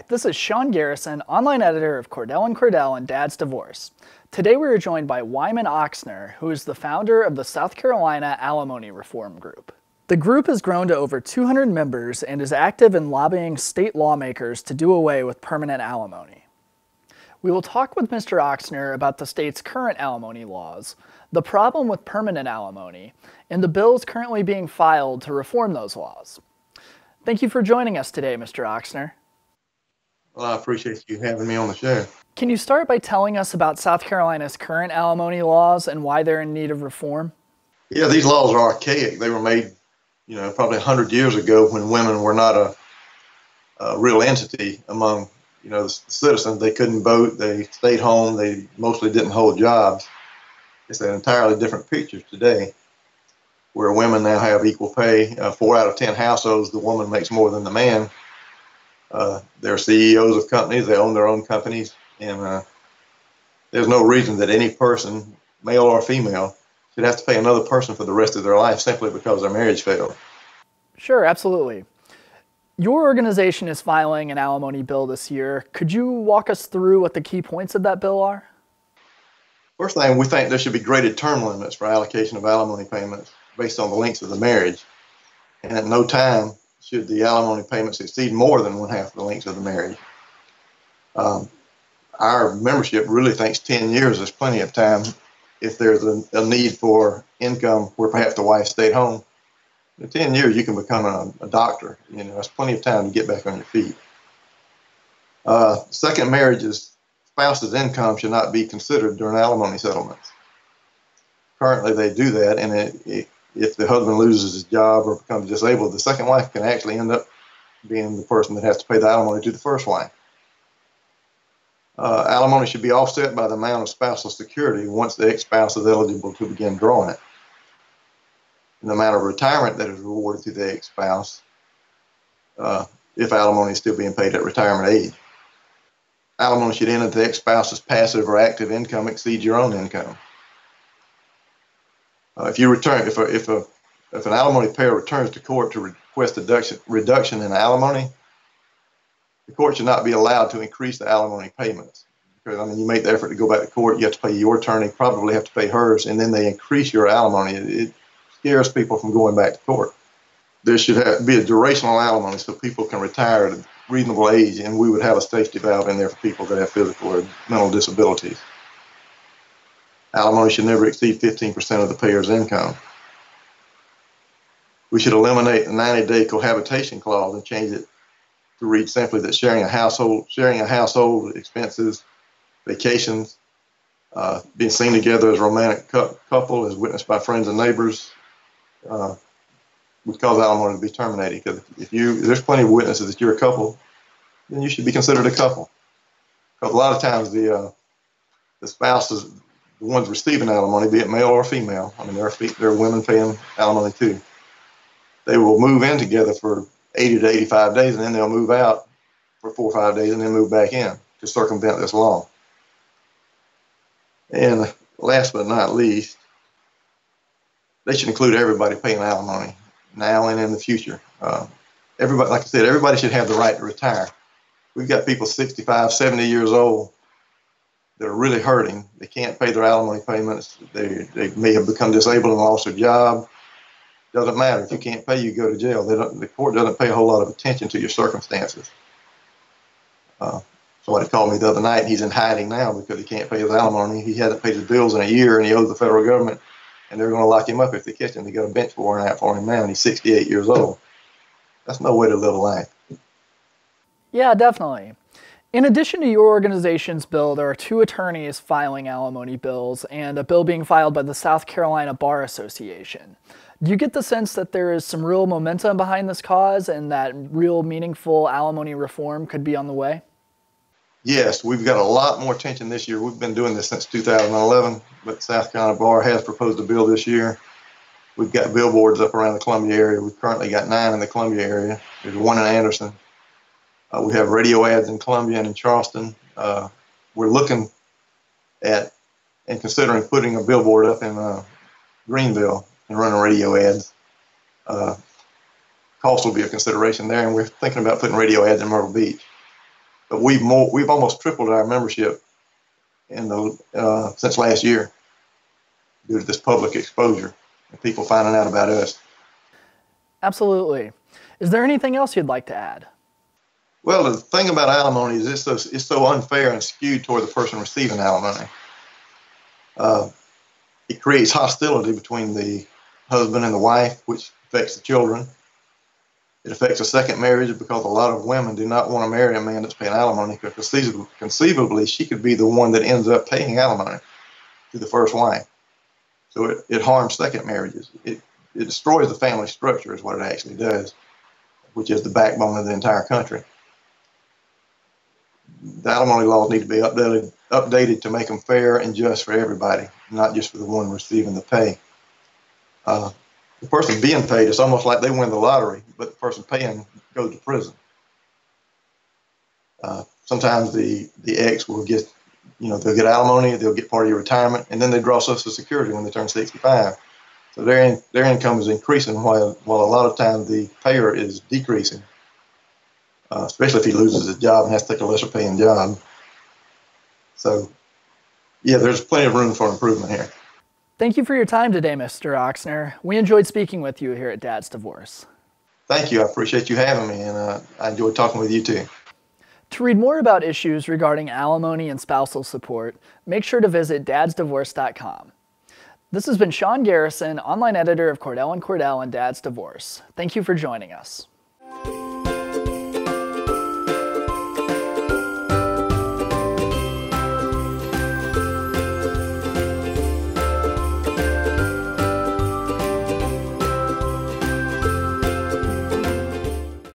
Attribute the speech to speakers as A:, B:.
A: this is Sean Garrison, online editor of Cordell & Cordell and Dad's Divorce. Today we are joined by Wyman Oxner, who is the founder of the South Carolina Alimony Reform group. The group has grown to over 200 members and is active in lobbying state lawmakers to do away with permanent alimony. We will talk with Mr. Oxner about the state's current alimony laws, the problem with permanent alimony, and the bills currently being filed to reform those laws. Thank you for joining us today, Mr. Oxner.
B: Well, I appreciate you having me on the show.
A: Can you start by telling us about South Carolina's current alimony laws and why they're in need of reform?
B: Yeah, these laws are archaic. They were made, probably 100 years ago when women were not a real entity among, the citizens. They couldn't vote. They stayed home. They mostly didn't hold jobs. It's an entirely different picture today, where women now have equal pay. 4 out of 10 households, the woman makes more than the man. They're CEOs of companies. They own their own companies. And there's no reason that any person, male or female, should have to pay another person for the rest of their life simply because their marriage failed.
A: Sure, absolutely. Your organization is filing an alimony bill this year. Could you walk us through what the key points of that bill are?
B: First thing, we think there should be graded term limits for allocation of alimony payments based on the length of the marriage. And at no time should the alimony payments exceed more than 1/2 of the length of the marriage. Our membership really thinks 10 years is plenty of time if there's a need for income where perhaps the wife stayed home. In 10 years, you can become a doctor. That's plenty of time to get back on your feet. Second marriage's spouse's income should not be considered during alimony settlements. Currently, they do that, and if the husband loses his job or becomes disabled, the second wife can actually end up being the person that has to pay the alimony to the first wife. Alimony should be offset by the amount of spousal security once the ex-spouse is eligible to begin drawing it. And the amount of retirement that is rewarded to the ex-spouse if alimony is still being paid at retirement age. Alimony should end if the ex-spouse's passive or active income exceeds your own income. If an alimony payer returns to court to request a reduction in alimony, the court should not be allowed to increase the alimony payments. Because, you make the effort to go back to court, you have to pay your attorney, probably have to pay hers, and then they increase your alimony. It scares people from going back to court. There should be a durational alimony so people can retire at a reasonable age, and we would have a safety valve in there for people that have physical or mental disabilities. Alimony should never exceed 15% of the payer's income. We should eliminate the 90-day cohabitation clause and change it to read simply that sharing a household expenses, vacations, being seen together as a romantic couple, as witnessed by friends and neighbors, would cause alimony to be terminated. Because if there's plenty of witnesses that you're a couple, then you should be considered a couple. Because a lot of times the spouses, the ones receiving alimony, be it male or female, there are women paying alimony too. They will move in together for 80 to 85 days, and then they'll move out for 4 or 5 days and then move back in to circumvent this law. And last but not least, they should include everybody paying alimony now and in the future. Everybody, like I said, everybody should have the right to retire. We've got people 65, 70 years old that are really hurting. They can't pay their alimony payments. They may have become disabled and lost their job. Doesn't matter. If you can't pay, you go to jail. The court doesn't pay a whole lot of attention to your circumstances. Somebody called me the other night. He's in hiding now because he can't pay his alimony. He hasn't paid his bills in a year, and he owes the federal government, and they're going to lock him up if they catch him. They got a bench warrant out for him now, and he's 68 years old. That's no way to live a life.
A: Yeah, definitely. In addition to your organization's bill, there are 2 attorneys filing alimony bills and a bill being filed by the South Carolina Bar Association. Do you get the sense that there is some real momentum behind this cause and that real meaningful alimony reform could be on the way?
B: Yes, we've got a lot more attention this year. We've been doing this since 2011, but the South Carolina Bar has proposed a bill this year. We've got billboards up around the Columbia area. We've currently got 9 in the Columbia area. There's 1 in Anderson. We have radio ads in Columbia and in Charleston. We're looking at and considering putting a billboard up in Greenville and running radio ads. Cost will be a consideration there, and we're thinking about putting radio ads in Myrtle Beach. But we've almost tripled our membership since last year due to this public exposure and people finding out about us.
A: Absolutely. Is there anything else you'd like to add?
B: Well, the thing about alimony is it's so unfair and skewed toward the person receiving alimony. It creates hostility between the husband and the wife, which affects the children. It affects a second marriage because a lot of women do not want to marry a man that's paying alimony, because conceivably she could be the one that ends up paying alimony to the first wife. So it harms second marriages. It destroys the family structure is what it actually does, which is the backbone of the entire country. The alimony laws need to be updated to make them fair and just for everybody, not just for the one receiving the pay. The person being paid, it's almost like they win the lottery, but the person paying goes to prison. Sometimes the ex will get, they'll get alimony, they'll get part of your retirement, and then they draw Social Security when they turn 65. So their income is increasing while a lot of times the payer is decreasing, especially if he loses his job and has to take a lesser paying job. So, yeah, there's plenty of room for improvement here.
A: Thank you for your time today, Mr. Oxner. We enjoyed speaking with you here at Dad's Divorce.
B: Thank you. I appreciate you having me, and I enjoyed talking with you too.
A: To read more about issues regarding alimony and spousal support, make sure to visit dadsdivorce.com. This has been Sean Garrison, online editor of Cordell & Cordell and Dad's Divorce. Thank you for joining us.